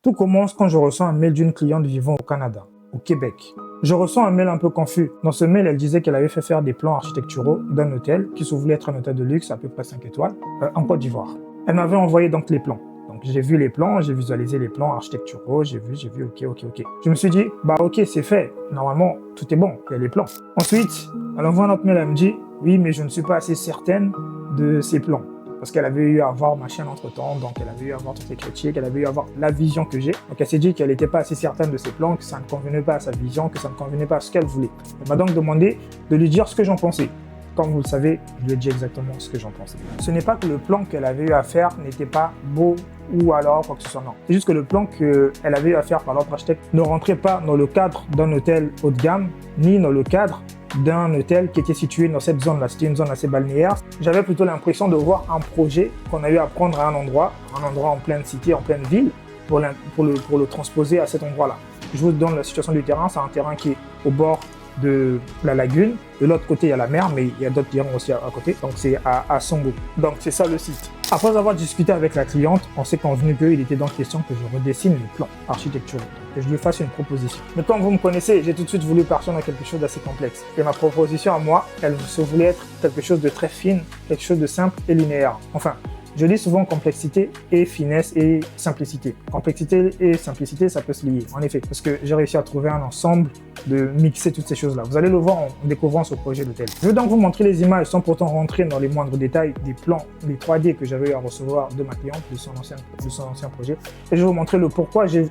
Tout commence quand je reçois un mail d'une cliente vivant au Canada, au Québec. Je reçois un mail un peu confus. Dans ce mail, elle disait qu'elle avait fait faire des plans architecturaux d'un hôtel qui se voulait être un hôtel de luxe à peu près 5 étoiles en Côte d'Ivoire. Elle m'avait envoyé donc les plans. Donc j'ai vu les plans, j'ai visualisé les plans architecturaux, j'ai vu, ok. Je me suis dit, bah ok, c'est fait. Normalement, tout est bon, il y a les plans. Ensuite, elle envoie un autre mail, elle me dit, oui, mais je ne suis pas assez certaine de ces plans. Parce qu'elle avait eu à voir ma chaîne entre-temps, donc elle avait eu à voir toutes les critiques, elle avait eu à voir la vision que j'ai. Donc elle s'est dit qu'elle n'était pas assez certaine de ses plans, que ça ne convenait pas à sa vision, que ça ne convenait pas à ce qu'elle voulait. Elle m'a donc demandé de lui dire ce que j'en pensais. Comme vous le savez, je lui ai dit exactement ce que j'en pensais. Ce n'est pas que le plan qu'elle avait eu à faire n'était pas beau ou alors quoi que ce soit, non. C'est juste que le plan qu'elle avait eu à faire par l'autre architecte ne rentrait pas dans le cadre d'un hôtel haut de gamme, ni dans le cadre d'un hôtel qui était situé dans cette zone-là. C'était une zone assez balnéaire. J'avais plutôt l'impression de voir un projet qu'on a eu à prendre à un endroit en pleine cité, en pleine ville, pour le transposer à cet endroit-là. Je vous donne la situation du terrain. C'est un terrain qui est au bord de la lagune. De l'autre côté, il y a la mer, mais il y a d'autres terrains aussi à côté. Donc, c'est à Songo. Donc, c'est ça le site. Après avoir discuté avec la cliente, on s'est convenu qu'il était donc question que je redessine le plan architectural, que je lui fasse une proposition. Mais comme vous me connaissez, j'ai tout de suite voulu partir dans quelque chose d'assez complexe. Et ma proposition à moi, elle se voulait être quelque chose de très fine, quelque chose de simple et linéaire. Enfin, je dis souvent complexité et finesse et simplicité. Complexité et simplicité, ça peut se lier, en effet, parce que j'ai réussi à trouver un ensemble de mixer toutes ces choses-là. Vous allez le voir en découvrant ce projet d'hôtel. Je vais donc vous montrer les images sans pourtant rentrer dans les moindres détails des plans, les 3D que j'avais eu à recevoir de ma cliente, de son ancien projet. Et je vais vous montrer le pourquoi j'ai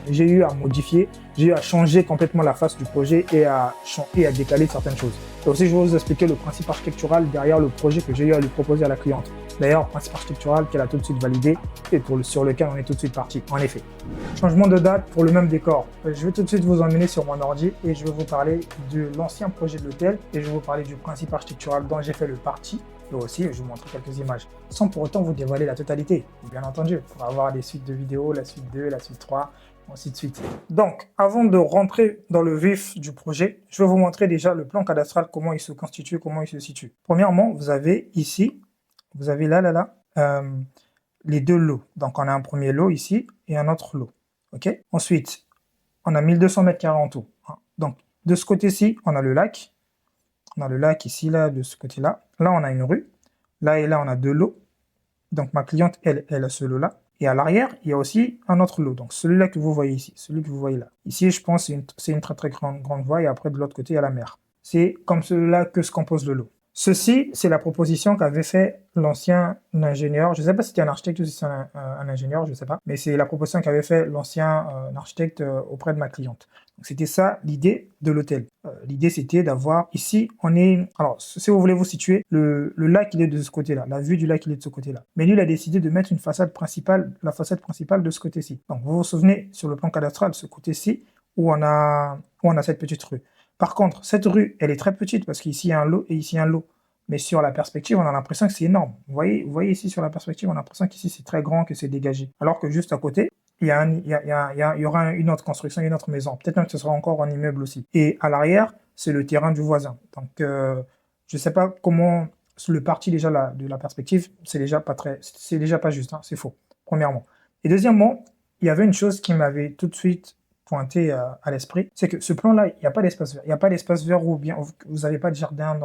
eu à modifier, j'ai eu à changer complètement la face du projet et à décaler certaines choses. Et aussi, je vais vous expliquer le principe architectural derrière le projet que j'ai eu à lui proposer à la cliente. D'ailleurs, principe architectural qu'elle a tout de suite validé et sur lequel on est tout de suite parti. En effet, changement de date pour le même décor. Je vais tout de suite vous emmener sur mon ordi et je vais vous parler de l'ancien projet de l'hôtel et je vais vous parler du principe architectural dont j'ai fait le parti. Et aussi, je vais vous montrer quelques images, sans pour autant vous dévoiler la totalité, bien entendu. On va avoir des suites de vidéos, la suite 2, la suite 3, ainsi de suite. Donc, avant de rentrer dans le vif du projet, je vais vous montrer déjà le plan cadastral, comment il se constitue, comment il se situe. Premièrement, vous avez ici, vous avez les deux lots. Donc, on a un premier lot ici et un autre lot. Ok. Ensuite, on a 1200 mètres carrés en tout. Donc, de ce côté-ci, on a le lac. On a le lac ici, là, de ce côté-là. Là, on a une rue. Là et là, on a deux lots. Donc, ma cliente, elle a ce lot-là. Et à l'arrière, il y a aussi un autre lot. Donc, celui-là que vous voyez ici, celui que vous voyez là. Ici, je pense que c'est une très, très grande voie. Et après, de l'autre côté, il y a la mer. C'est comme celui-là que se compose le lot. Ceci, c'est la proposition qu'avait fait l'ancien ingénieur. Je ne sais pas si c'était un architecte ou si c'est un ingénieur, je ne sais pas. Mais c'est la proposition qu'avait fait l'ancien architecte auprès de ma cliente. Donc, c'était ça l'idée de l'hôtel. L'idée, c'était d'avoir ici, alors, si vous voulez vous situer, le lac, il est de ce côté-là. La vue du lac, il est de ce côté-là. Mais lui, il a décidé de mettre la façade principale de ce côté-ci. Donc, vous vous souvenez, sur le plan cadastral, ce côté-ci, où on a cette petite rue. Par contre, cette rue, elle est très petite parce qu'ici, il y a un lot et ici, il y a un lot. Mais sur la perspective, on a l'impression que c'est énorme. Vous voyez ici, sur la perspective, on a l'impression qu'ici, c'est très grand, que c'est dégagé. Alors que juste à côté, il y aura une autre construction, une autre maison. Peut-être même que ce sera encore un immeuble aussi. Et à l'arrière, c'est le terrain du voisin. Donc, je ne sais pas comment le parti déjà de la perspective, c'est déjà pas juste, hein, c'est faux, premièrement. Et deuxièmement, il y avait une chose qui m'avait tout de suite pointé à l'esprit, c'est que ce plan-là, il n'y a pas d'espace vert. Il n'y a pas d'espace vert ou bien vous n'avez pas de jardin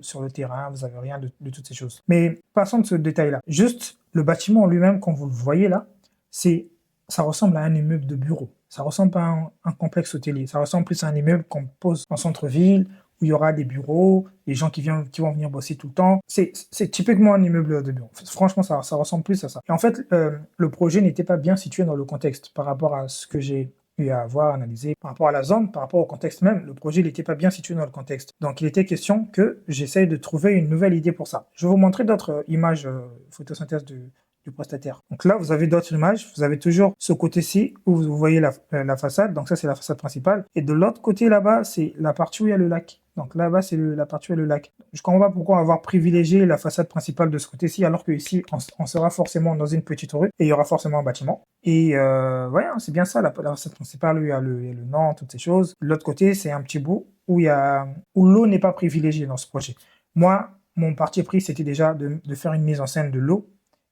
sur le terrain, vous n'avez rien de toutes ces choses. Mais passons de ce détail-là. Juste, le bâtiment en lui-même, quand vous le voyez là, ça ressemble à un immeuble de bureau. Ça ressemble pas à un complexe hôtelier. Ça ressemble plus à un immeuble qu'on pose en centre-ville, où il y aura des bureaux, des gens qui vont venir bosser tout le temps. C'est typiquement un immeuble de bureau. Franchement, ça ressemble plus à ça. Et en fait, le projet n'était pas bien situé dans le contexte par rapport à ce que j'ai eu à voir, analyser, par rapport à la zone, par rapport au contexte même. Le projet n'était pas bien situé dans le contexte. Donc, il était question que j'essaye de trouver une nouvelle idée pour ça. Je vais vous montrer d'autres images photosynthèse du prestataire. Donc là, vous avez d'autres images. Vous avez toujours ce côté-ci où vous voyez la façade. Donc ça, c'est la façade principale. Et de l'autre côté, là-bas, c'est la partie où il y a le lac. Donc là-bas, c'est la partie où il y a le lac. Je ne comprends pas pourquoi avoir privilégié la façade principale de ce côté-ci, alors qu'ici, on sera forcément dans une petite rue et il y aura forcément un bâtiment. Et ouais, c'est bien ça, la façade principale où il y a le nom, toutes ces choses. De l'autre côté, c'est un petit bout où l'eau n'est pas privilégiée dans ce projet. Moi, mon parti pris, c'était déjà de faire une mise en scène de l'eau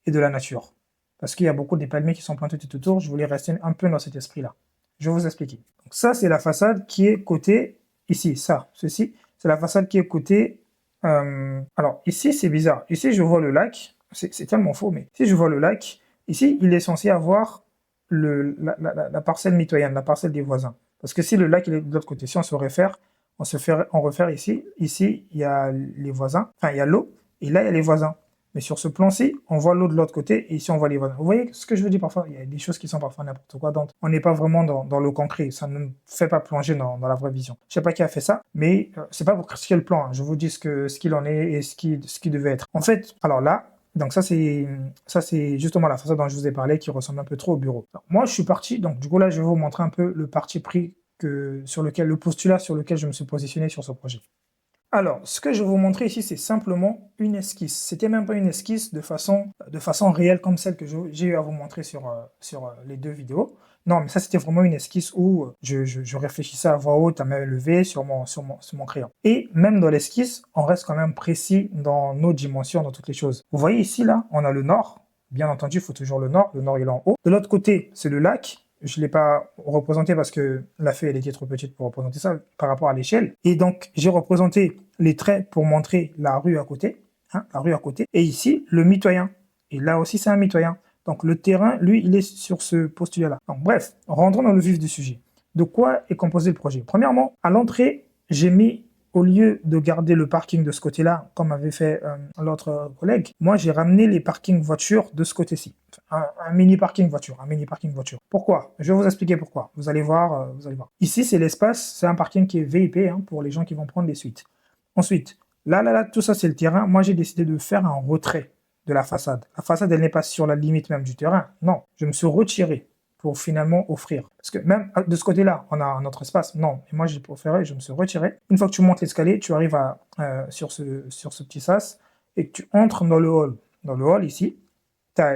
et de la nature. parce qu'il y a beaucoup de palmiers qui sont plantés tout autour. Je voulais rester un peu dans cet esprit-là. Je vais vous expliquer. Donc ça, c'est la façade qui est côté ici. Ceci, c'est la façade qui est côté... alors, ici, c'est bizarre. Ici, je vois le lac. C'est tellement faux, mais si je vois le lac, ici, il est censé avoir la parcelle mitoyenne, la parcelle des voisins. Parce que si le lac il est de l'autre côté, si on se réfère, on réfère ici. Ici, il y a les voisins. Enfin, il y a l'eau. Et là, il y a les voisins. Mais sur ce plan-ci, on voit l'eau de l'autre côté et ici, on voit les voisins. Vous voyez ce que je veux dire parfois? Il y a des choses qui sont parfois n'importe quoi. Donc, on n'est pas vraiment dans le concret. Ça ne nous fait pas plonger dans la vraie vision. Je sais pas qui a fait ça, mais c'est pas pour critiquer le plan. Hein. Je vous dis ce qu'il en est et ce qui devait être. En fait, alors là, donc ça c'est justement la façade dont je vous ai parlé qui ressemble un peu trop au bureau. Alors, moi, je suis parti. Donc, du coup, là, je vais vous montrer un peu le parti pris le postulat sur lequel je me suis positionné sur ce projet. Alors, ce que je vais vous montrer ici, c'est simplement une esquisse. C'était même pas une esquisse de façon réelle comme celle que j'ai eu à vous montrer sur les deux vidéos. Non, mais ça, c'était vraiment une esquisse où je réfléchissais à voix haute, à main levée sur mon crayon. Et même dans l'esquisse, on reste quand même précis dans nos dimensions, dans toutes les choses. Vous voyez ici, là, on a le nord. Bien entendu, il faut toujours le nord. Le nord, il est en haut. De l'autre côté, c'est le lac. Je ne l'ai pas représenté parce que la feuille elle était trop petite pour représenter ça par rapport à l'échelle. Et donc, j'ai représenté les traits pour montrer la rue à côté. La rue à côté. Et ici, le mitoyen. Et là aussi, c'est un mitoyen. Donc, le terrain, lui, il est sur ce postulat-là. Donc, bref, rentrons dans le vif du sujet. De quoi est composé le projet? Premièrement, à l'entrée, j'ai mis, au lieu de garder le parking de ce côté-là, comme avait fait l'autre collègue, moi, j'ai ramené les parkings voitures de ce côté-ci. Un mini parking voiture, Pourquoi? Je vais vous expliquer pourquoi. Vous allez voir. Ici, c'est l'espace, c'est un parking qui est VIP pour les gens qui vont prendre les suites. Ensuite, là, tout ça, c'est le terrain. Moi, j'ai décidé de faire un retrait de la façade. La façade, elle n'est pas sur la limite même du terrain. Non, je me suis retiré pour finalement offrir. Parce que même de ce côté-là, on a un autre espace. Non, et moi, j'ai préféré, je me suis retiré. Une fois que tu montes l'escalier, tu arrives sur ce petit sas et que tu entres dans le hall. Dans le hall, ici,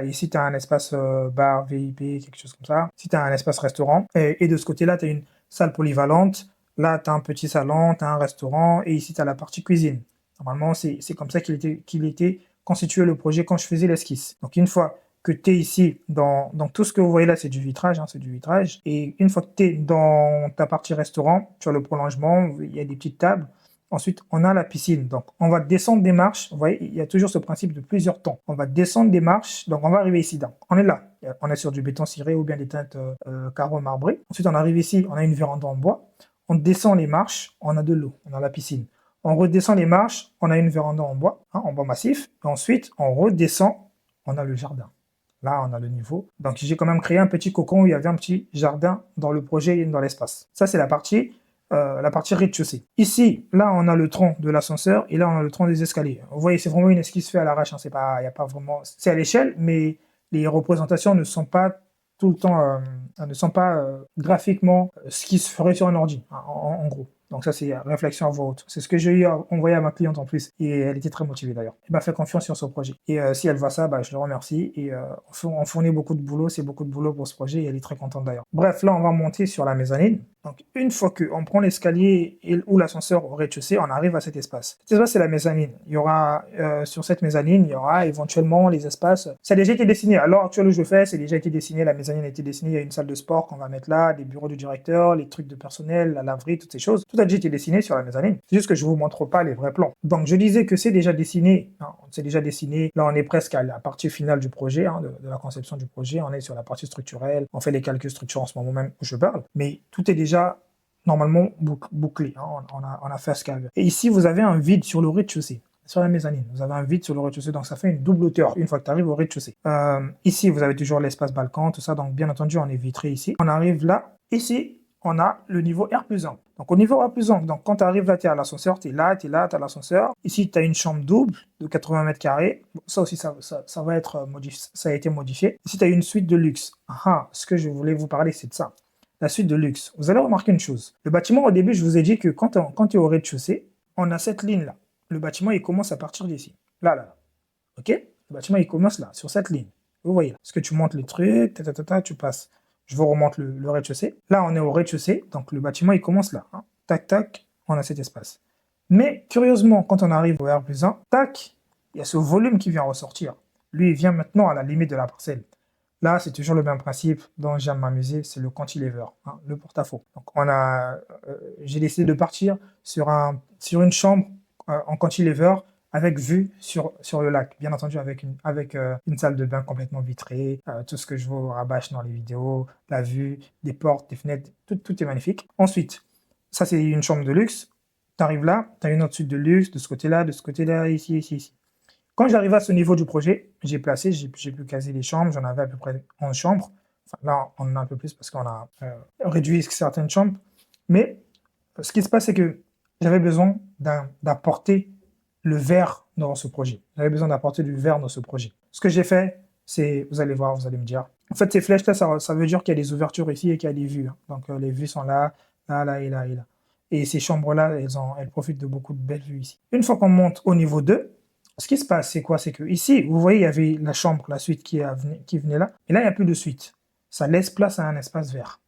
ici, tu as un espace bar, VIP, quelque chose comme ça. Ici, tu as un espace restaurant. Et de ce côté-là, tu as une salle polyvalente. Là, tu as un petit salon, tu as un restaurant. Et ici, tu as la partie cuisine. Normalement, c'est comme ça qu'il était constitué le projet quand je faisais l'esquisse. Donc, une fois que tu es ici, donc tout ce que vous voyez là, c'est du vitrage. C'est du vitrage. Et une fois que tu es dans ta partie restaurant, tu as le prolongement, il y a des petites tables. Ensuite, on a la piscine. Donc, on va descendre des marches. Vous voyez, il y a toujours ce principe de plusieurs temps. On va descendre des marches. Donc, on va arriver ici. Donc, on est là. On est sur du béton ciré ou bien des teintes carreaux marbrés. Ensuite, on arrive ici. On a une véranda en bois. On descend les marches. On a de l'eau. On a la piscine. On redescend les marches. On a une véranda en bois massif. Et ensuite, on redescend. On a le jardin. Là, on a le niveau. Donc, j'ai quand même créé un petit cocon où il y avait un petit jardin dans le projet et dans l'espace. Ça, c'est la partie rez-de-chaussée. Ici, là, on a le tronc de l'ascenseur et là, on a le tronc des escaliers. Vous voyez, c'est vraiment une esquisse faite à l'arrache. Il y a pas vraiment... C'est à l'échelle, mais les représentations ne sont pas tout le temps, ne sont pas graphiquement ce qui se ferait sur un ordi, en gros. Donc ça, c'est réflexion à voix haute. C'est ce que j'ai eu à envoyer à ma cliente en plus. Et elle était très motivée d'ailleurs. Elle m'a fait confiance sur ce projet. Et si elle voit ça, je le remercie. Et on fournit beaucoup de boulot. C'est beaucoup de boulot pour ce projet. Et elle est très contente d'ailleurs. Bref, là, on va monter sur la mezzanine. Donc, une fois qu'on prend l'escalier ou l'ascenseur au rez-de-chaussée, on arrive à cet espace. Cet espace, c'est la mezzanine. Il y aura, sur cette mezzanine, il y aura éventuellement les espaces. Ça a déjà été dessiné. À l'heure actuelle où je le fais, c'est déjà été dessiné. La mezzanine a été dessinée. Il y a une salle de sport qu'on va mettre là, des bureaux du directeur, les trucs de personnel, la laverie, toutes ces choses. Tout a déjà été dessiné sur la mezzanine. C'est juste que je vous montre pas les vrais plans. Donc, je disais que c'est déjà dessiné. C'est déjà dessiné. Là, on est presque à la partie finale du projet, de la conception du projet. On est sur la partie structurelle. On fait les calculs structurels en ce moment même où je parle. Mais tout est déjà normalement bouclé. On a fait ce qu'il y avait. Et ici, vous avez un vide sur le rez-de-chaussée. Sur la mezzanine, vous avez un vide sur le rez-de-chaussée, donc ça fait une double hauteur une fois que tu arrives au rez-de-chaussée. Ici, vous avez toujours l'espace balcon, tout ça, donc bien entendu, on est vitré ici. On arrive là, ici, on a le niveau R+1. Donc au niveau R+1, donc quand tu arrives là, tu es à l'ascenseur, tu es là, tu as l'ascenseur. Ici, tu as une chambre double de 80 mètres carrés. Ça aussi, ça va être modifié, ça a été modifié. Ici, tu as une suite de luxe. Ce que je voulais vous parler, c'est de ça. La suite de luxe. Vous allez remarquer une chose. Le bâtiment, au début, je vous ai dit que quand tu es au rez-de-chaussée, on a cette ligne-là. Le bâtiment, il commence à partir d'ici. Là. OK? Le bâtiment, il commence là, sur cette ligne. Vous voyez là. Parce que tu montes les trucs, tu passes. Je vous remonte le rez-de-chaussée. Là, on est au rez-de-chaussée, donc le bâtiment, il commence là. Tac, tac, on a cet espace. Mais, curieusement, quand on arrive au R+1, tac, il y a ce volume qui vient ressortir. Lui, il vient maintenant à la limite de la parcelle. Là, c'est toujours le même principe dont j'aime m'amuser, c'est le cantilever, hein, le porte-à-faux. Donc, j'ai décidé de partir sur une chambre en cantilever avec vue sur le lac. Bien entendu, avec une salle de bain complètement vitrée, tout ce que je vous rabâche dans les vidéos, la vue, des portes, des fenêtres, tout est magnifique. Ensuite, ça, c'est une chambre de luxe. Tu arrives là, tu as une autre suite de luxe, de ce côté-là, ici, ici, ici. Quand j'arrive à ce niveau du projet, j'ai pu caser les chambres, j'en avais à peu près 11 chambres. Enfin, là, on en a un peu plus parce qu'on a réduit certaines chambres. Mais ce qui se passe, c'est que j'avais besoin d'apporter le vert dans ce projet. J'avais besoin d'apporter du vert dans ce projet. Ce que j'ai fait, c'est, vous allez voir, vous allez me dire. En fait, ces flèches-là, ça veut dire qu'il y a des ouvertures ici et qu'il y a des vues, hein. Donc, les vues sont là, là, là et là et là. Et ces chambres-là, elles profitent de beaucoup de belles vues ici. Une fois qu'on monte au niveau 2, ce qui se passe, c'est quoi? C'est que ici, vous voyez, il y avait la chambre, la suite qui venait là. Et là, il n'y a plus de suite. Ça laisse place à un espace vert.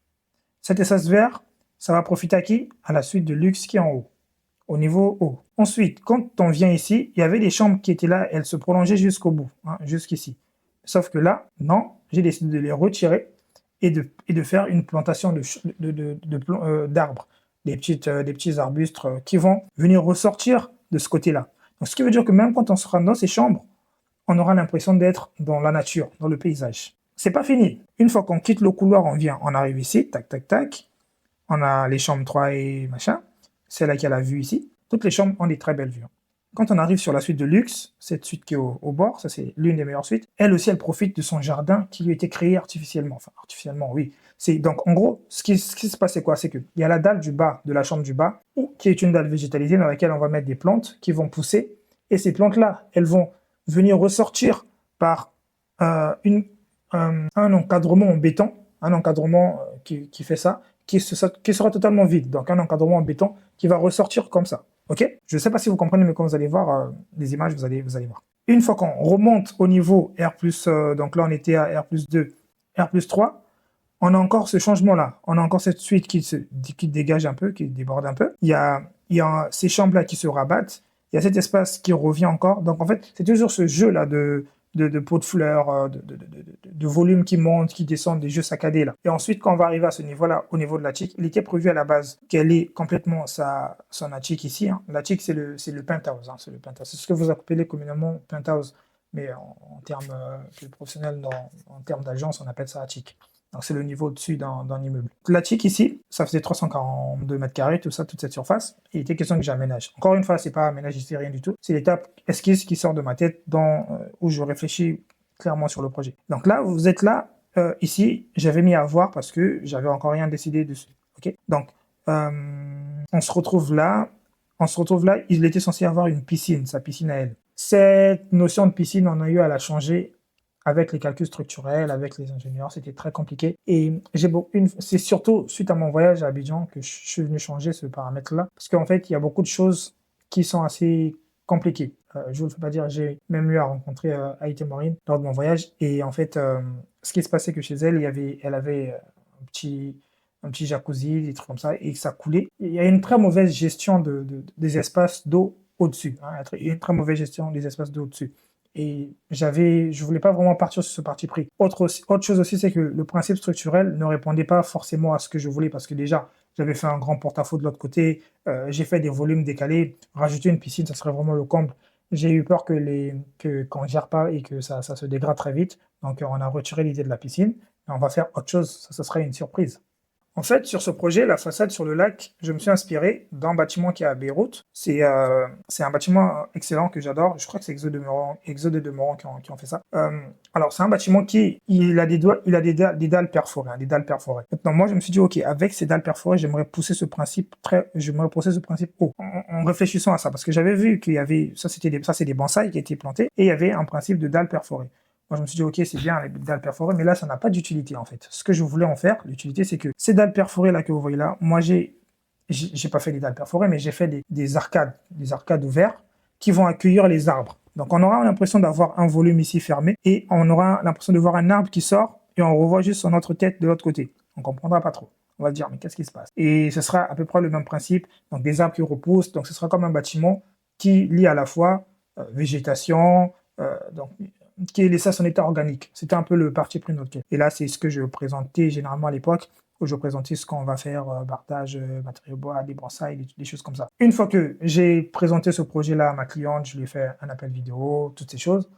Cet espace vert, ça va profiter à qui? À la suite de luxe qui est en haut, au niveau haut. Ensuite, quand on vient ici, il y avait des chambres qui étaient là, elles se prolongeaient jusqu'au bout, hein, jusqu'ici. Sauf que là, non, j'ai décidé de les retirer et de faire une plantation d'arbres, des petits arbustes qui vont venir ressortir de ce côté-là. Donc, ce qui veut dire que même quand on sera dans ces chambres, on aura l'impression d'être dans la nature, dans le paysage. C'est pas fini. Une fois qu'on quitte le couloir, on arrive ici, tac, tac, tac. On a les chambres 3 et machin. Celle-là qui a la vue ici. Toutes les chambres ont des très belles vues. Quand on arrive sur la suite de luxe, cette suite qui est au bord, ça c'est l'une des meilleures suites, elle aussi elle profite de son jardin qui lui a été créé artificiellement. Enfin, artificiellement, oui. Donc en gros, ce qui se passe, c'est quoi? C'est qu'il y a la dalle du bas, de la chambre du bas, qui est une dalle végétalisée dans laquelle on va mettre des plantes qui vont pousser. Et ces plantes-là, elles vont venir ressortir par un encadrement en béton, un encadrement qui fait ça, qui sera totalement vide. Donc un encadrement en béton qui va ressortir comme ça. Ok? Je ne sais pas si vous comprenez, mais quand vous allez voir les images, vous allez voir. Une fois qu'on remonte au niveau R+, donc là on était à R+2, R+3, on a encore ce changement-là. On a encore cette suite qui dégage un peu, qui déborde un peu. Il y a ces chambres-là qui se rabattent. Il y a cet espace qui revient encore. Donc en fait, c'est toujours ce jeu-là de pots de fleurs, de volume qui monte, qui descend, des jeux saccadés là. Et ensuite, quand on va arriver à ce niveau-là, au niveau de la chick, il était prévu à la base qu'elle ait complètement son attic ici, hein. La chick, c'est le penthouse, hein, c'est le penthouse. C'est ce que vous appelez communément penthouse, mais en termes plus professionnels, en termes d'agence, on appelle ça attic. Donc c'est le niveau au-dessus d'un immeuble. La chick ici, ça faisait 342 mètres carrés, tout ça, toute cette surface. Et il était question que j'aménage. Encore une fois, c'est pas aménage ici, rien du tout. C'est l'étape esquisse qui sort de ma tête où je réfléchis clairement sur le projet. Donc là, vous êtes là, ici, j'avais mis à voir parce que j'avais encore rien décidé dessus. Ok. Donc, on se retrouve là. Il était censé avoir une piscine, sa piscine à elle. Cette notion de piscine, on a eu à la changer avec les calculs structurels, avec les ingénieurs, c'était très compliqué. Et c'est surtout suite à mon voyage à Abidjan que je suis venu changer ce paramètre-là, parce qu'en fait, il y a beaucoup de choses qui sont assez compliquées. Je ne vous le fais pas dire, j'ai même eu à rencontrer Haïté Maureen lors de mon voyage, et en fait, ce qui se passait que chez elle, elle avait un petit jacuzzi, des trucs comme ça, et ça coulait. Il y a une très mauvaise gestion des espaces d'eau au-dessus, hein, une très mauvaise gestion des espaces d'eau au-dessus. Et je voulais pas vraiment partir sur ce parti pris. Autre chose aussi, c'est que le principe structurel ne répondait pas forcément à ce que je voulais, parce que déjà, j'avais fait un grand porte-à-faux de l'autre côté, j'ai fait des volumes décalés, rajouter une piscine, ça serait vraiment le comble. J'ai eu peur qu'on ne gère pas et que ça se dégrade très vite, donc on a retiré l'idée de la piscine, mais on va faire autre chose, ça serait une surprise. En fait, sur ce projet, la façade sur le lac, je me suis inspiré d'un bâtiment qui est à Beyrouth. C'est un bâtiment excellent que j'adore. Je crois que c'est Exode de Moran qui ont fait ça. Alors, c'est un bâtiment il a des dalles perforées, hein, des dalles perforées. Maintenant, moi, je me suis dit, ok, avec ces dalles perforées, j'aimerais pousser ce principe haut. En réfléchissant à ça, parce que j'avais vu qu'il y avait, ça c'est des bonsaïs qui étaient plantés, et il y avait un principe de dalles perforées. Moi, je me suis dit, ok, c'est bien les dalles perforées, mais là, ça n'a pas d'utilité, en fait. Ce que je voulais en faire, l'utilité, c'est que ces dalles perforées, là, que vous voyez là, moi, j'ai pas fait des dalles perforées, mais j'ai fait des arcades ouvertes qui vont accueillir les arbres. Donc, on aura l'impression d'avoir un volume ici fermé et on aura l'impression de voir un arbre qui sort et on revoit juste son autre tête de l'autre côté. On comprendra pas trop. On va se dire, mais qu'est-ce qui se passe? Et ce sera à peu près le même principe. Donc, des arbres qui repoussent. Donc, ce sera comme un bâtiment qui lie à la fois végétation, donc qui est laissé à son état organique. C'était un peu le parti pris de notre quête. Et là, c'est ce que je présentais généralement à l'époque, où je présentais ce qu'on va faire, partage, matériaux bois, des broussailles, des choses comme ça. Une fois que j'ai présenté ce projet-là à ma cliente, je lui ai fait un appel vidéo, toutes ces choses,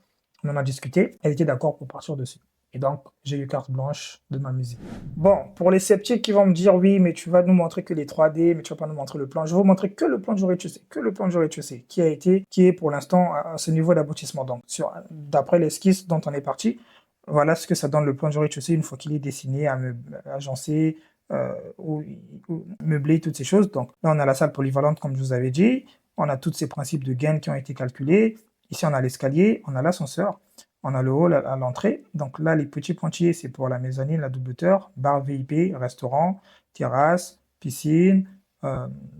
on en a discuté, elle était d'accord pour partir dessus. Et donc, j'ai eu carte blanche de m'amuser. Bon, pour les sceptiques qui vont me dire, oui, mais tu vas nous montrer que les 3D, mais tu vas pas nous montrer le plan. Je vais vous montrer que le plan du rez-de-chaussée, qui est pour l'instant à ce niveau d'aboutissement. Donc, d'après l'esquisse dont on est parti, voilà ce que ça donne le plan du rez-de-chaussée une fois qu'il est dessiné, agencé, ou meubler, toutes ces choses. Donc là, on a la salle polyvalente, comme je vous avais dit. On a tous ces principes de gain qui ont été calculés. Ici, on a l'escalier, on a l'ascenseur, on a le hall à l'entrée. Donc là, les petits pointillés, c'est pour la mezzanine, la double hauteur, bar VIP, restaurant, terrasse, piscine,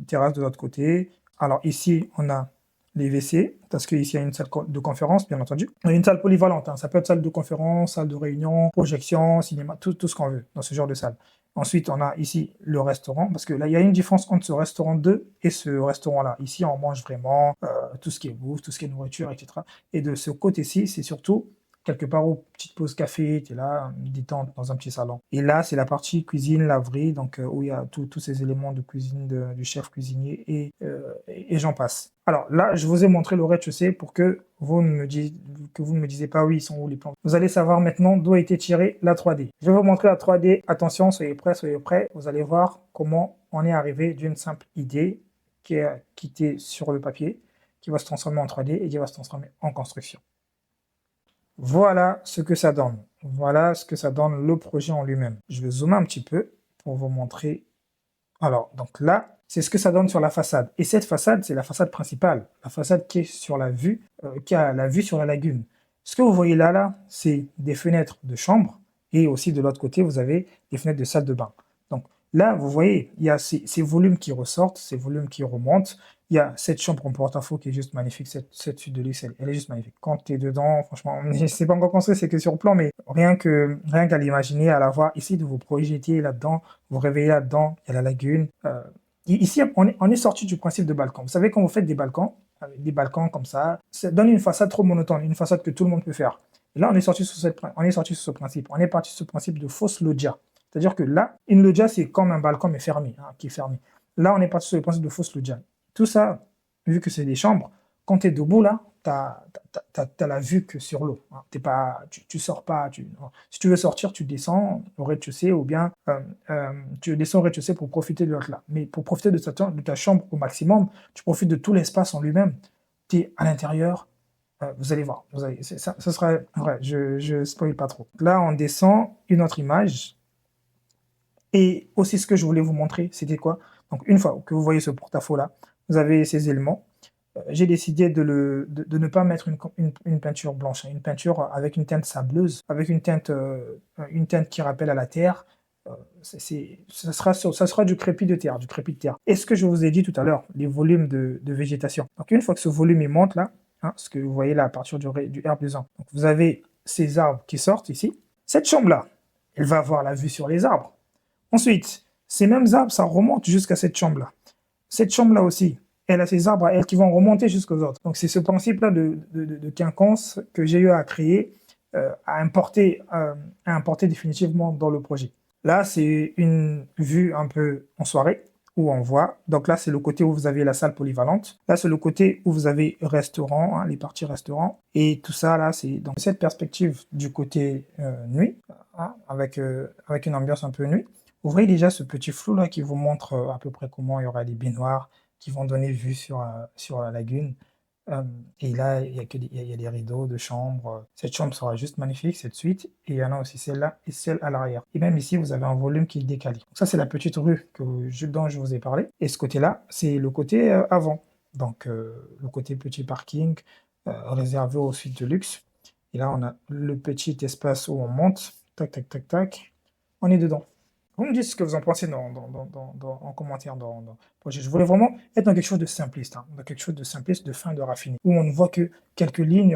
terrasse de l'autre côté. Alors ici, on a les WC, parce qu'ici, il y a une salle de conférence, bien entendu. Il y a une salle polyvalente, hein. Ça peut être salle de conférence, salle de réunion, projection, cinéma, tout ce qu'on veut dans ce genre de salle. Ensuite, on a ici le restaurant, parce que là, il y a une différence entre ce restaurant 2 et ce restaurant-là. Ici, on mange vraiment tout ce qui est bouffe, tout ce qui est nourriture, etc. Et de ce côté-ci, c'est surtout quelque part aux petites pauses café, tu es là, détente dans un petit salon. Et là, c'est la partie cuisine, laverie, donc où il y a tous ces éléments de cuisine du chef cuisinier et j'en passe. Alors là, je vous ai montré le rez-de-chaussée pour que vous ne me disiez pas oui, ils sont où les plans. Vous allez savoir maintenant d'où a été tirée la 3D. Je vais vous montrer la 3D. Attention, soyez prêts. Vous allez voir comment on est arrivé d'une simple idée qui était sur le papier, qui va se transformer en 3D et qui va se transformer en construction. Voilà ce que ça donne. Voilà ce que ça donne le projet en lui-même. Je vais zoomer un petit peu pour vous montrer. Alors, donc là, c'est ce que ça donne sur la façade. Et cette façade, c'est la façade principale. La façade qui est sur la vue, qui a la vue sur la lagune. Ce que vous voyez là, c'est des fenêtres de chambre. Et aussi de l'autre côté, vous avez des fenêtres de salle de bain. Donc là, vous voyez, il y a ces volumes qui ressortent, ces volumes qui remontent. Il y a cette chambre en porte-à-faux qui est juste magnifique, cette suite de luxe, elle est juste magnifique. Quand tu es dedans, franchement, c'est pas encore construit, c'est que sur plan, mais rien qu'à l'imaginer, à la voir, essayez de vous projeter là-dedans, vous réveiller là-dedans, il y a la lagune. Ici, on est sorti du principe de balcon. Vous savez, quand vous faites des balcons, avec des balcons comme ça donne une façade trop monotone, une façade que tout le monde peut faire. Et là, on est sorti sur ce principe. On est parti sur ce principe de fausse loggia. C'est-à-dire que là, une loggia, c'est comme un balcon, mais fermé, hein, qui est fermé. Là, on est parti sur le principe de fausse loggia. Tout ça, vu que c'est des chambres, quand tu es debout là, tu as la vue que sur l'eau. Hein. Tu sors pas. Si tu veux sortir, tu descends au rez-de-chaussée ou bien tu descends au rez-de-chaussée pour profiter de l'autre là. Mais pour profiter de ta chambre au maximum, tu profites de tout l'espace en lui-même. Tu es à l'intérieur. Vous allez voir. Ça sera vrai. Je spoil pas trop. Là, on descend une autre image. Et aussi, ce que je voulais vous montrer, c'était quoi? Donc, une fois que vous voyez ce porte-à-faux là, vous avez ces éléments. J'ai décidé de ne pas mettre une peinture blanche, hein, une peinture avec une teinte sableuse, avec une teinte qui rappelle à la terre. Ça sera du crépi de terre, Et ce que je vous ai dit tout à l'heure, les volumes de végétation. Donc, une fois que ce volume il monte là, hein, ce que vous voyez là à partir du R+1, donc vous avez ces arbres qui sortent ici. Cette chambre-là, elle va avoir la vue sur les arbres. Ensuite, ces mêmes arbres, ça remonte jusqu'à cette chambre-là. Cette chambre-là aussi, elle a ses arbres à elle qui vont remonter jusqu'aux autres. Donc c'est ce principe-là de quinconce que j'ai eu à créer, à importer définitivement dans le projet. Là, c'est une vue un peu en soirée, où on voit. Donc là, c'est le côté où vous avez la salle polyvalente. Là, c'est le côté où vous avez restaurant, hein, les parties restaurant. Et tout ça, là, c'est dans cette perspective du côté nuit, hein, avec une ambiance un peu nuit. Vous voyez déjà ce petit flou là qui vous montre à peu près comment il y aura les baignoires qui vont donner vue sur la lagune. Et là, il y a des rideaux de chambre. Cette chambre sera juste magnifique, cette suite. Et il y en a aussi celle-là et celle à l'arrière. Et même ici, vous avez un volume qui est décalé. Donc ça, c'est la petite rue dont je vous ai parlé. Et ce côté-là, c'est le côté avant. Donc, le côté petit parking réservé aux suites de luxe. Et là, on a le petit espace où on monte. Tac, tac, tac, tac. On est dedans. Vous me dites ce que vous en pensez en commentaire dans le projet. Je voulais vraiment être dans quelque chose de simpliste, hein, dans quelque chose de simpliste, de fin, de raffiné, où on ne voit que quelques lignes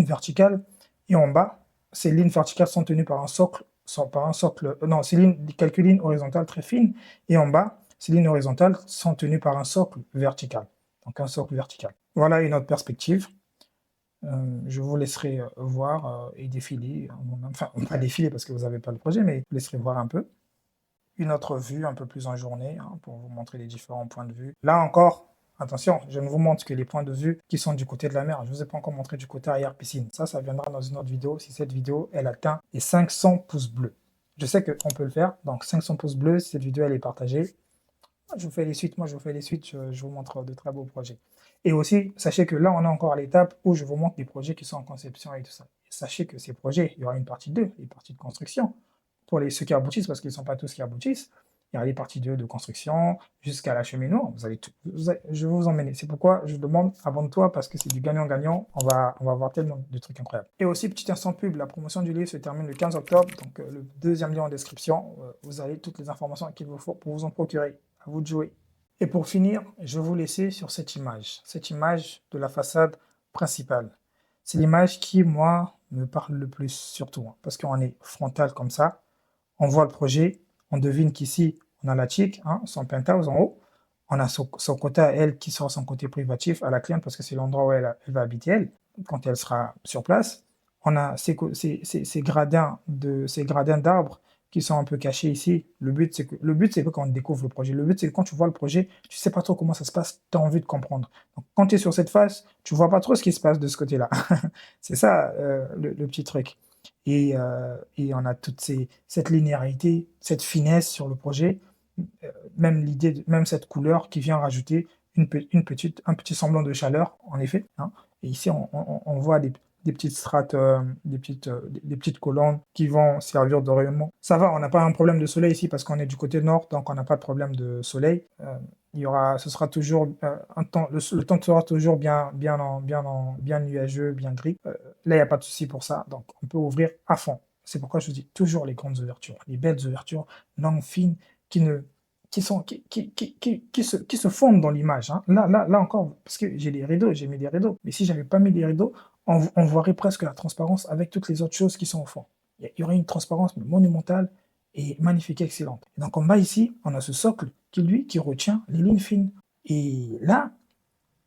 verticales, et en bas, ces lignes verticales sont tenues par un socle, quelques lignes horizontales très fines, et en bas, ces lignes horizontales sont tenues par un socle vertical. Donc un socle vertical. Voilà une autre perspective. Je vous laisserai voir et défiler, enfin pas défiler parce que vous n'avez pas le projet, mais je vous laisserai voir un peu. Une autre vue un peu plus en journée pour vous montrer les différents points de vue. Là encore, attention, je ne vous montre que les points de vue qui sont du côté de la mer. Je ne vous ai pas encore montré du côté arrière piscine. Ça viendra dans une autre vidéo si cette vidéo, elle atteint les 500 pouces bleus. Je sais qu'on peut le faire, donc 500 pouces bleus, si cette vidéo elle est partagée. Je vous fais les suites, je vous montre de très beaux projets. Et aussi, sachez que là, on est encore à l'étape où je vous montre des projets qui sont en conception et tout ça. Et sachez que ces projets, il y aura une partie 2, une partie de construction. Pour ceux qui aboutissent, parce qu'ils ne sont pas tous qui aboutissent, il y a les parties 2 de construction jusqu'à l'acheminement. Je vais vous emmener. C'est pourquoi je demande, abonne-toi, parce que c'est du gagnant-gagnant. On va voir tellement de trucs incroyables. Et aussi, petit instant pub, la promotion du livre se termine le 15 octobre. Donc, le deuxième lien en description, vous avez toutes les informations qu'il vous faut pour vous en procurer. À vous de jouer. Et pour finir, je vais vous laisser sur cette image de la façade principale. C'est l'image qui, moi, me parle le plus, surtout, parce qu'on est frontal comme ça. On voit le projet, on devine qu'ici, on a la chic, son penthouse en haut. On a son côté à elle qui sera son côté privatif à la cliente parce que c'est l'endroit où elle va habiter, elle, quand elle sera sur place. On a ces gradins d'arbres qui sont un peu cachés ici. Le but, c'est que quand on découvre le projet, le but, c'est que quand tu vois le projet, tu sais pas trop comment ça se passe, tu as envie de comprendre. Donc, quand tu es sur cette face, tu vois pas trop ce qui se passe de ce côté-là. C'est ça, le petit truc. Et on a cette linéarité, cette finesse sur le projet, même cette couleur qui vient rajouter un petit semblant de chaleur, en effet. Et ici, on voit des petites strates, des petites colonnes qui vont servir de rayonnement. Ça va, on n'a pas un problème de soleil ici parce qu'on est du côté nord, donc on n'a pas de problème de soleil. Ce sera toujours le temps sera toujours bien nuageux, bien gris. Là, il n'y a pas de souci pour ça, donc on peut ouvrir à fond. C'est pourquoi je dis toujours les grandes ouvertures, les belles ouvertures, longues, fines, qui se fondent dans l'image. Là encore, parce que j'ai mis des rideaux, mais si j'avais pas mis des rideaux, on voirait presque la transparence avec toutes les autres choses qui sont au fond. Il y aurait une transparence monumentale et magnifique, excellente. Et donc en bas ici, on a ce socle qui retient les lignes fines. Et là,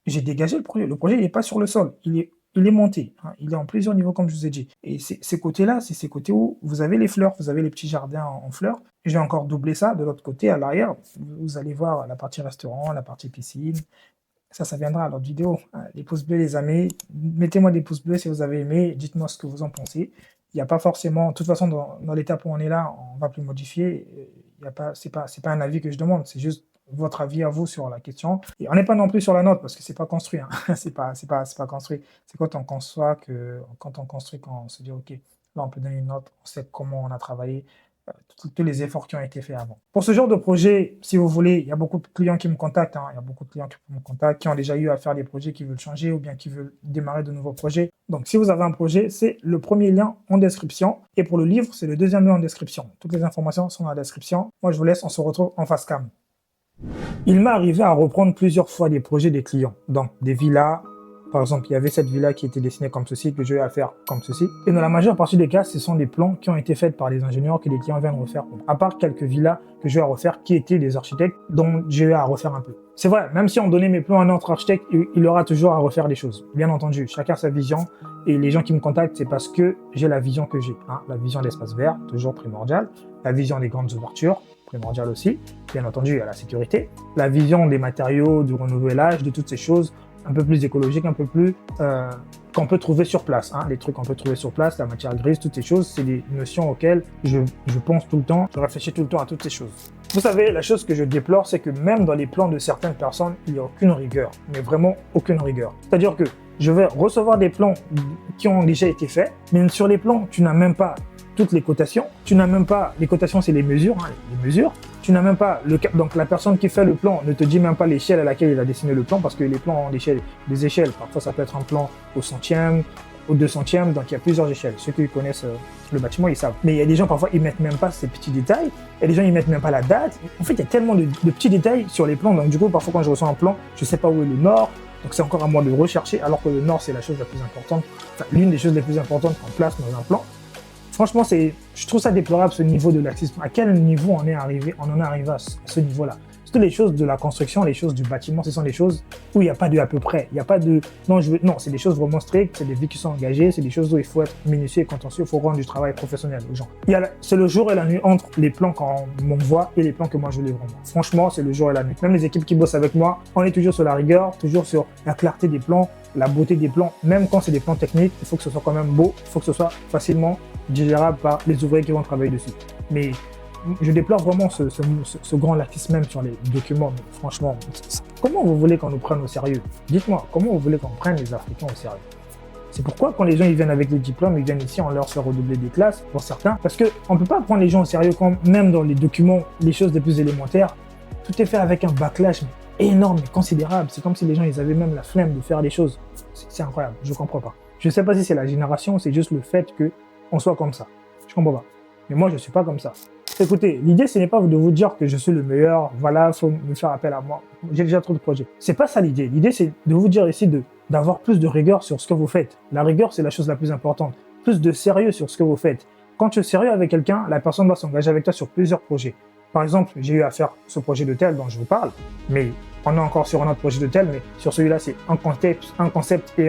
j'ai dégagé le projet. Le projet n'est pas sur le sol, il est monté. Il est en plusieurs niveaux, comme je vous ai dit. Et ces côtés-là, c'est ces côtés où vous avez les fleurs, vous avez les petits jardins en fleurs. Je vais encore doubler ça de l'autre côté, à l'arrière. Vous allez voir la partie restaurant, la partie piscine. Ça viendra à l'autre vidéo. Les pouces bleus, les amis. Mettez-moi des pouces bleus si vous avez aimé. Dites-moi ce que vous en pensez. Il n'y a pas forcément... De toute façon, dans l'étape où on est là, on ne va plus modifier. C'est pas un avis que je demande. C'est juste votre avis à vous sur la question. Et on n'est pas non plus sur la note parce que c'est pas construit. C'est pas construit. C'est quand on construit, quand on se dit, OK, là, on peut donner une note. On sait comment on a travaillé. Tous les efforts qui ont été faits avant. Pour ce genre de projet, si vous voulez, il y a beaucoup de clients qui me contactent, qui ont déjà eu à faire des projets qui veulent changer ou bien qui veulent démarrer de nouveaux projets. Donc, si vous avez un projet, c'est le premier lien en description. Et pour le livre, c'est le deuxième lien en description. Toutes les informations sont dans la description. Moi, je vous laisse, on se retrouve en face cam. Il m'est arrivé à reprendre plusieurs fois des projets des clients, donc des villas. Par exemple, il y avait cette villa qui était dessinée comme ceci, que je vais faire comme ceci. Et dans la majeure partie des cas, ce sont des plans qui ont été faits par les ingénieurs que les clients viennent refaire. À part quelques villas que je vais refaire qui étaient des architectes dont je vais à refaire un peu. C'est vrai, même si on donnait mes plans à un autre architecte, il aura toujours à refaire des choses. Bien entendu, chacun a sa vision. Et les gens qui me contactent, c'est parce que j'ai la vision que j'ai. La vision de l'espace vert, toujours primordiale. La vision des grandes ouvertures, primordiale aussi. Bien entendu, il y a la sécurité. La vision des matériaux, du renouvelage, de toutes ces choses un peu plus écologique, un peu plus qu'on peut trouver sur place. Les trucs qu'on peut trouver sur place, la matière grise, toutes ces choses, c'est des notions auxquelles je pense tout le temps, je réfléchis tout le temps à toutes ces choses. Vous savez, la chose que je déplore, c'est que même dans les plans de certaines personnes, il n'y a aucune rigueur, mais vraiment aucune rigueur. C'est-à-dire que je vais recevoir des plans qui ont déjà été faits, mais sur les plans, tu n'as même pas toutes les cotations, tu n'as même pas, les cotations c'est les mesures, tu n'as même pas, donc la personne qui fait le plan ne te dit même pas l'échelle à laquelle il a dessiné le plan, parce que les plans ont des échelles, parfois ça peut être un plan au centième, au 200e, donc il y a plusieurs échelles. Ceux qui connaissent le bâtiment, ils savent. Mais il y a des gens, parfois, ils mettent même pas ces petits détails, et les gens, ils mettent même pas la date. En fait, il y a tellement de petits détails sur les plans, donc du coup, parfois quand je reçois un plan, je sais pas où est le nord, donc c'est encore à moi de rechercher, alors que le nord, c'est la chose la plus importante, enfin, l'une des choses les plus importantes qu'on place dans un plan. Franchement, je trouve ça déplorable ce niveau de laxisme. À quel niveau on en est arrivé à ce niveau-là? Toutes les choses de la construction, les choses du bâtiment, ce sont des choses où il n'y a pas de à peu près. Il n'y a pas de non, non, c'est des choses vraiment strictes, c'est des vies qui sont engagées, c'est des choses où il faut être minutieux et contentieux, il faut rendre du travail professionnel aux gens. C'est le jour et la nuit entre les plans qu'on m'envoie et les plans que moi je livre. Franchement, c'est le jour et la nuit. Même les équipes qui bossent avec moi, on est toujours sur la rigueur, toujours sur la clarté des plans, la beauté des plans. Même quand c'est des plans techniques, il faut que ce soit quand même beau, il faut que ce soit facilement digérable par les ouvriers qui vont travailler dessus. Mais je déplore vraiment ce grand laxisme même sur les documents. Mais franchement, comment vous voulez qu'on nous prenne au sérieux? Dites-moi, comment vous voulez qu'on prenne les Africains au sérieux? C'est pourquoi quand les gens ils viennent avec des diplômes, ils viennent ici, on leur fait redoubler des classes pour certains. Parce qu'on ne peut pas prendre les gens au sérieux quand même dans les documents, les choses les plus élémentaires, tout est fait avec un backlash énorme et considérable. C'est comme si les gens ils avaient même la flemme de faire les choses. C'est incroyable, je ne comprends pas. Je ne sais pas si c'est la génération, c'est juste le fait qu'on soit comme ça. Je ne comprends pas. Mais moi, je ne suis pas comme ça. Écoutez, l'idée, ce n'est pas de vous dire que je suis le meilleur, voilà, il faut me faire appel à moi. J'ai déjà trop de projets. C'est pas ça l'idée. L'idée, c'est de vous dire ici d'avoir plus de rigueur sur ce que vous faites. La rigueur, c'est la chose la plus importante. Plus de sérieux sur ce que vous faites. Quand tu es sérieux avec quelqu'un, la personne va s'engager avec toi sur plusieurs projets. Par exemple, j'ai eu à faire ce projet de tel dont je vous parle, mais on est encore sur un autre projet de tel, mais sur celui-là, c'est un concept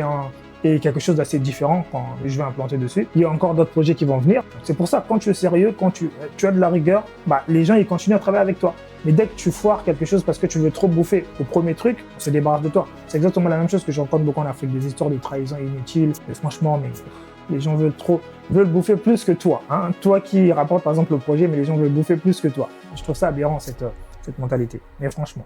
et quelque chose d'assez différent quand je vais implanter dessus. Il y a encore d'autres projets qui vont venir. C'est pour ça, quand tu es sérieux, quand tu as de la rigueur, les gens ils continuent à travailler avec toi. Mais dès que tu foires quelque chose parce que tu veux trop bouffer au premier truc, on se débarrasse de toi. C'est exactement la même chose que je rencontre beaucoup en Afrique, des histoires de trahison inutiles. Et franchement, les gens veulent bouffer plus que toi. Hein. Toi qui rapportes par exemple le projet, mais les gens veulent bouffer plus que toi. Je trouve ça aberrant cette mentalité. Mais franchement.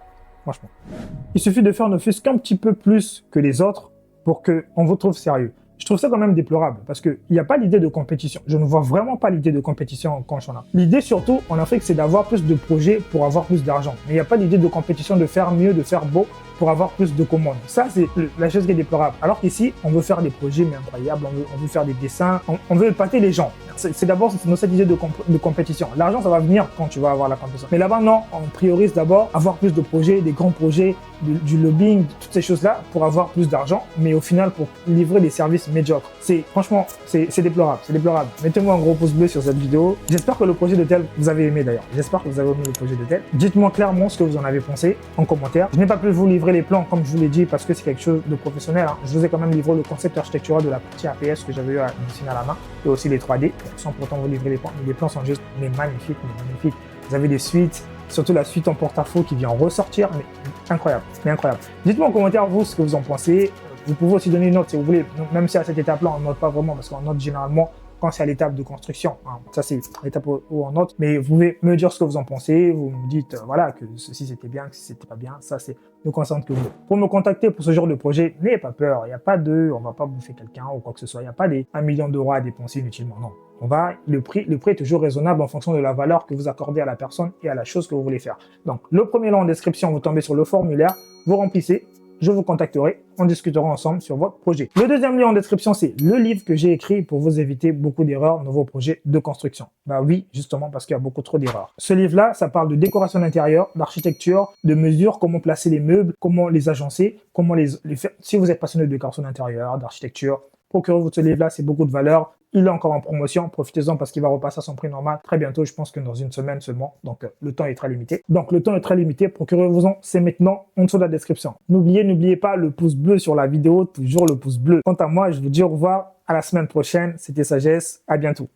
Il suffit de faire ne fût-ce qu'un petit peu plus que les autres pour qu'on vous trouve sérieux. Je trouve ça quand même déplorable parce qu'il n'y a pas l'idée de compétition. Je ne vois vraiment pas l'idée de compétition quand j'en ai. L'idée surtout en Afrique, c'est d'avoir plus de projets pour avoir plus d'argent. Mais il n'y a pas l'idée de compétition, de faire mieux, de faire beau pour avoir plus de commandes. Ça, c'est la chose qui est déplorable. Alors qu'ici, on veut faire des projets mais incroyables, on veut faire des dessins, on veut épater les gens. C'est d'abord cette idée de compétition. L'argent, ça va venir quand tu vas avoir la compétition. Mais là-bas, non, on priorise d'abord avoir plus de projets, des grands projets, du lobbying, toutes ces choses-là pour avoir plus d'argent, mais au final, pour livrer des services médiocres. Franchement, c'est déplorable, c'est déplorable. Mettez-moi un gros pouce bleu sur cette vidéo. J'espère que le projet de tel, vous avez aimé d'ailleurs. J'espère que vous avez aimé le projet de tel. Dites-moi clairement ce que vous en avez pensé en commentaire. Je n'ai pas pu vous livrer les plans comme je vous l'ai dit parce que c'est quelque chose de professionnel. Hein. Je vous ai quand même livré le concept architectural de la partie APS que j'avais eu à dessiner à la main et aussi les 3D. Sans pourtant vous livrer les plans. Les plans sont juste magnifiques. Vous avez des suites, surtout la suite en porte-à-faux qui vient ressortir, mais incroyable. Dites-moi en commentaire vous ce que vous en pensez. Vous pouvez aussi donner une note si vous voulez, même si à cette étape-là on ne note pas vraiment parce qu'on note généralement quand c'est à l'étape de construction. Hein. Ça, c'est l'étape où on note. Mais vous pouvez me dire ce que vous en pensez. Vous me dites, voilà, que ceci c'était bien, que ceci c'était pas bien. Ça, c'est le consent que vous voulez. Pour me contacter pour ce genre de projet, n'ayez pas peur. Il n'y a pas on va pas bouffer quelqu'un ou quoi que ce soit. Il n'y a pas des 1 million d'euros à dépenser inutilement. Non. Le prix est toujours raisonnable en fonction de la valeur que vous accordez à la personne et à la chose que vous voulez faire. Donc, le premier lien en description, vous tombez sur le formulaire, vous remplissez. Je vous contacterai, on discutera ensemble sur votre projet. Le deuxième lien en description, c'est le livre que j'ai écrit pour vous éviter beaucoup d'erreurs dans vos projets de construction. Bah oui, justement parce qu'il y a beaucoup trop d'erreurs. Ce livre-là, ça parle de décoration d'intérieur, d'architecture, de mesures, comment placer les meubles, comment les agencer, comment les faire. Si vous êtes passionné de décoration d'intérieur, d'architecture, procurez-vous ce livre-là, c'est beaucoup de valeur. Il est encore en promotion, profitez-en parce qu'il va repasser à son prix normal très bientôt, je pense que dans une semaine seulement, donc le temps est très limité. Procurez-vous-en, c'est maintenant en dessous de la description. N'oubliez pas le pouce bleu sur la vidéo, toujours le pouce bleu. Quant à moi, je vous dis au revoir, à la semaine prochaine, c'était Sagesse, à bientôt.